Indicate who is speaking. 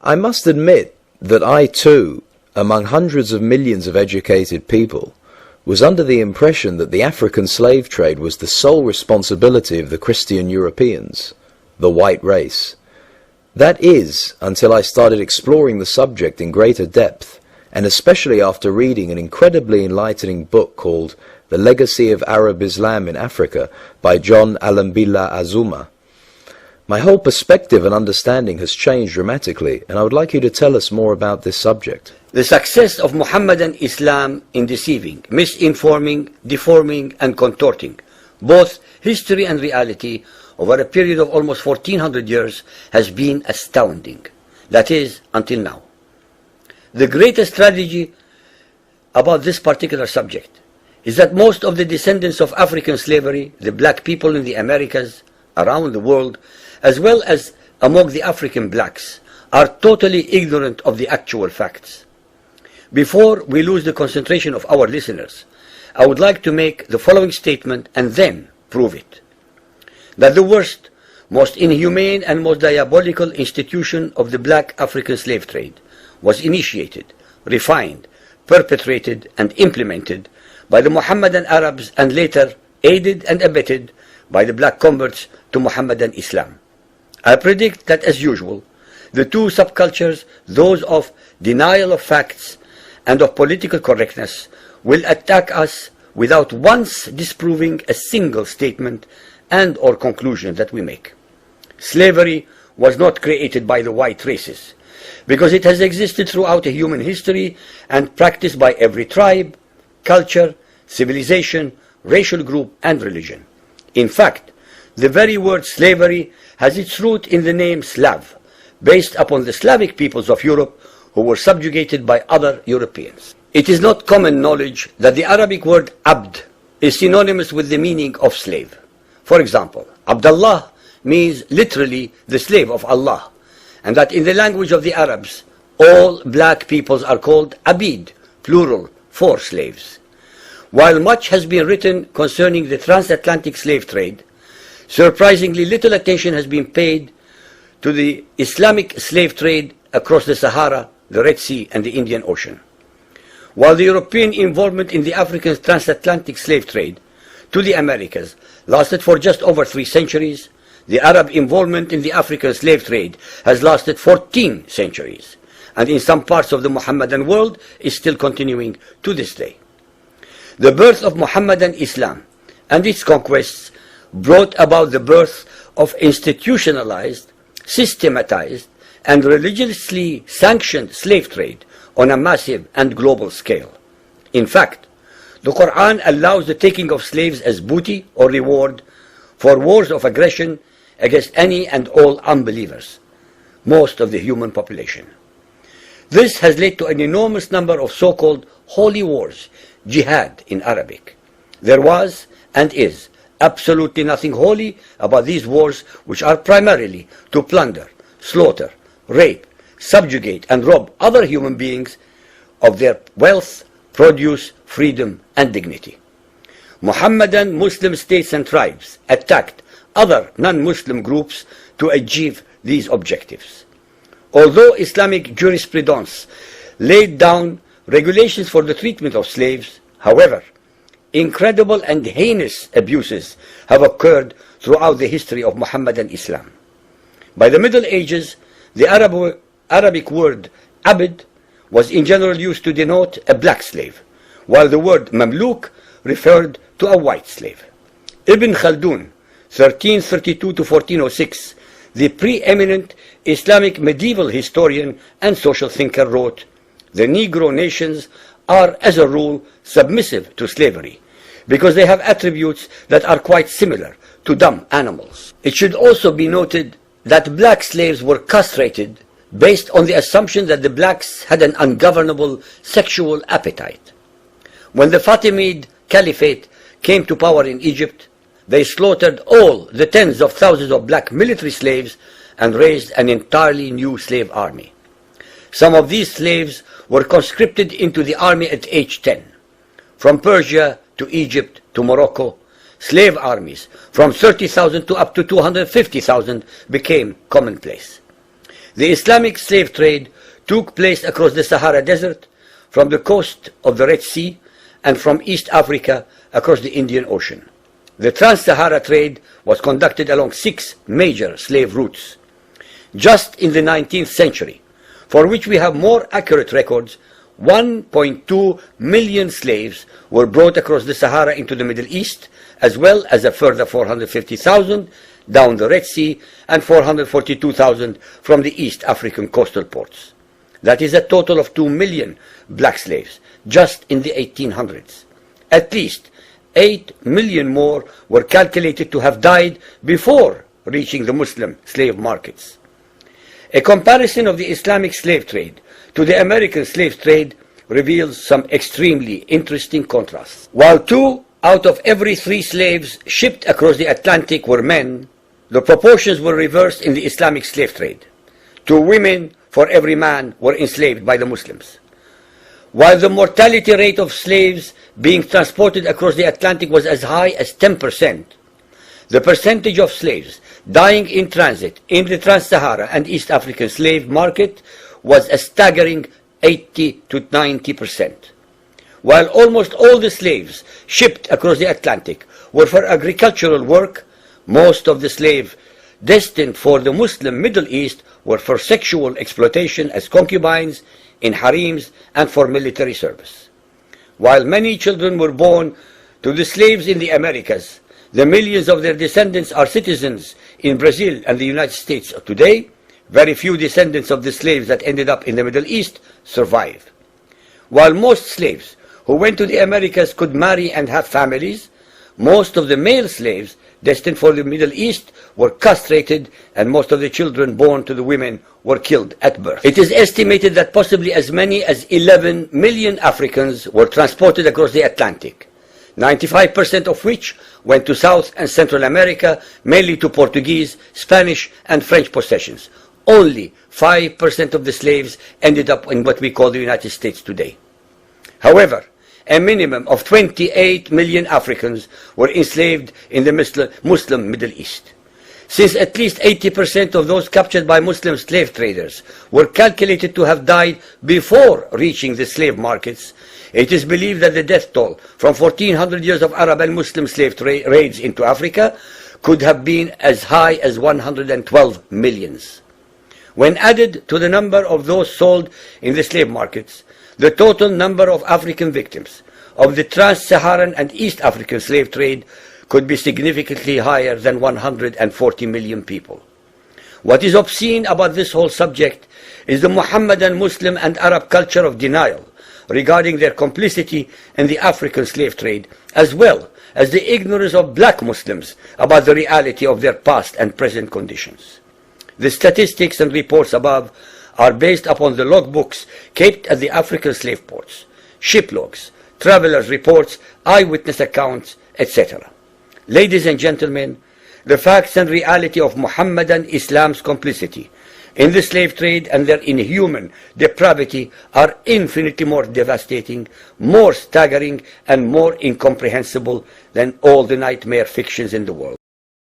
Speaker 1: I must admit that I too, among hundreds of millions of educated people, was under the impression that the African slave trade was the sole responsibility of the Christian Europeans, the white race. That is, until I started exploring the subject in greater depth, and especially after reading an incredibly enlightening book called The Legacy of Arab Islam in Africa by John Alambila Azuma. My whole perspective and understanding has changed dramatically, and I would like you to tell us more about this subject.
Speaker 2: The success of Muhammadan Islam in deceiving, misinforming, deforming, and contorting both history and reality over a period of almost 1400 years has been astounding. That is, until now. The greatest tragedy about this particular subject is that most of the descendants of African slavery, the black people in the Americas, around the world, as well as among the African blacks, are totally ignorant of the actual facts. Before we lose the concentration of our listeners, I would like to make the following statement and then prove it. That the worst, most inhumane and most diabolical institution of the black African slave trade was initiated, refined, perpetrated and implemented by the Muhammadan Arabs and later aided and abetted by the black converts to Muhammadan Islam. I predict that, as usual, the two subcultures, those of denial of facts and of political correctness, will attack us without once disproving a single statement and or conclusion that we make. Slavery was not created by the white races, because it has existed throughout human history and practiced by every tribe, culture, civilization, racial group, and religion. In fact, the very word slavery has its root in the name Slav, based upon the Slavic peoples of Europe who were subjugated by other Europeans. It is not common knowledge that the Arabic word abd is synonymous with the meaning of slave. For example, Abdullah means literally the slave of Allah, and that in the language of the Arabs, all black peoples are called abid, plural, for slaves. While much has been written concerning the transatlantic slave trade, surprisingly little attention has been paid to the Islamic slave trade across the Sahara, the Red Sea, and the Indian Ocean. While the European involvement in the African transatlantic slave trade to the Americas lasted for just over 3 centuries, the Arab involvement in the African slave trade has lasted 14 centuries, and in some parts of the Muhammadan world is still continuing to this day. The birth of Muhammadan Islam and its conquests brought about the birth of institutionalized, systematized, and religiously sanctioned slave trade on a massive and global scale. In fact, the Quran allows the taking of slaves as booty or reward for wars of aggression against any and all unbelievers, most of the human population. This has led to an enormous number of so-called holy wars, jihad in Arabic. There was and is absolutely nothing holy about these wars, which are primarily to plunder, slaughter, rape, subjugate and rob other human beings of their wealth, produce, freedom and dignity. Muhammadan Muslim states and tribes attacked other non-Muslim groups to achieve these objectives. Although Islamic jurisprudence laid down regulations for the treatment of slaves, however, incredible and heinous abuses have occurred throughout the history of Muhammadan Islam. By the Middle Ages, the Arabic word abd was in general used to denote a black slave, while the word mamluk referred to a white slave. Ibn Khaldun, 1332 to 1406, the preeminent Islamic medieval historian and social thinker, wrote, "The Negro nations are, as a rule, submissive to slavery, because they have attributes that are quite similar to dumb animals." It should also be noted that black slaves were castrated based on the assumption that the blacks had an ungovernable sexual appetite. When the Fatimid Caliphate came to power in Egypt, they slaughtered all the tens of thousands of black military slaves and raised an entirely new slave army. Some of these slaves were conscripted into the army at age 10. From Persia to Egypt to Morocco, slave armies from 30,000 to up to 250,000 became commonplace. The Islamic slave trade took place across the Sahara Desert, from the coast of the Red Sea, and from East Africa across the Indian Ocean. The Trans-Sahara trade was conducted along 6 major slave routes. Just in the 19th century, for which we have more accurate records, 1.2 million slaves were brought across the Sahara into the Middle East, as well as a further 450,000 down the Red Sea and 442,000 from the East African coastal ports. That is a total of 2 million black slaves just in the 1800s. At least 8 million more were calculated to have died before reaching the Muslim slave markets. A comparison of the Islamic slave trade to the American slave trade reveals some extremely interesting contrasts. While 2 out of every 3 slaves shipped across the Atlantic were men, the proportions were reversed in the Islamic slave trade. 2 women for every man were enslaved by the Muslims. While the mortality rate of slaves being transported across the Atlantic was as high as 10%, the percentage of slaves dying in transit in the Trans-Sahara and East African slave market was a staggering 80 to 90%. While almost all the slaves shipped across the Atlantic were for agricultural work, most of the slaves destined for the Muslim Middle East were for sexual exploitation as concubines, in harems, and for military service. While many children were born to the slaves in the Americas, the millions of their descendants are citizens in Brazil and the United States today. Very few descendants of the slaves that ended up in the Middle East survive. While most slaves who went to the Americas could marry and have families, most of the male slaves destined for the Middle East were castrated, and most of the children born to the women were killed at birth. It is estimated that possibly as many as 11 million Africans were transported across the Atlantic, 95% of which went to South and Central America, mainly to Portuguese, Spanish, and French possessions. Only 5% of the slaves ended up in what we call the United States today. However, a minimum of 28 million Africans were enslaved in the Muslim Middle East. Since at least 80% of those captured by Muslim slave traders were calculated to have died before reaching the slave markets, it is believed that the death toll from 1400 years of Arab and Muslim slave raids into Africa could have been as high as 112 millions. When added to the number of those sold in the slave markets, the total number of African victims of the Trans-Saharan and East African slave trade could be significantly higher than 140 million people. What is obscene about this whole subject is the Muhammadan, Muslim, and Arab culture of denial regarding their complicity in the African slave trade, as well as the ignorance of black Muslims about the reality of their past and present conditions. The statistics and reports above are based upon the logbooks kept at the African slave ports, ship logs, travelers' reports, eyewitness accounts, etc. Ladies and gentlemen, the facts and reality of Muhammadan Islam's complicity in the slave trade and their inhuman depravity are infinitely more devastating, more staggering, and more incomprehensible than all the nightmare fictions in the world.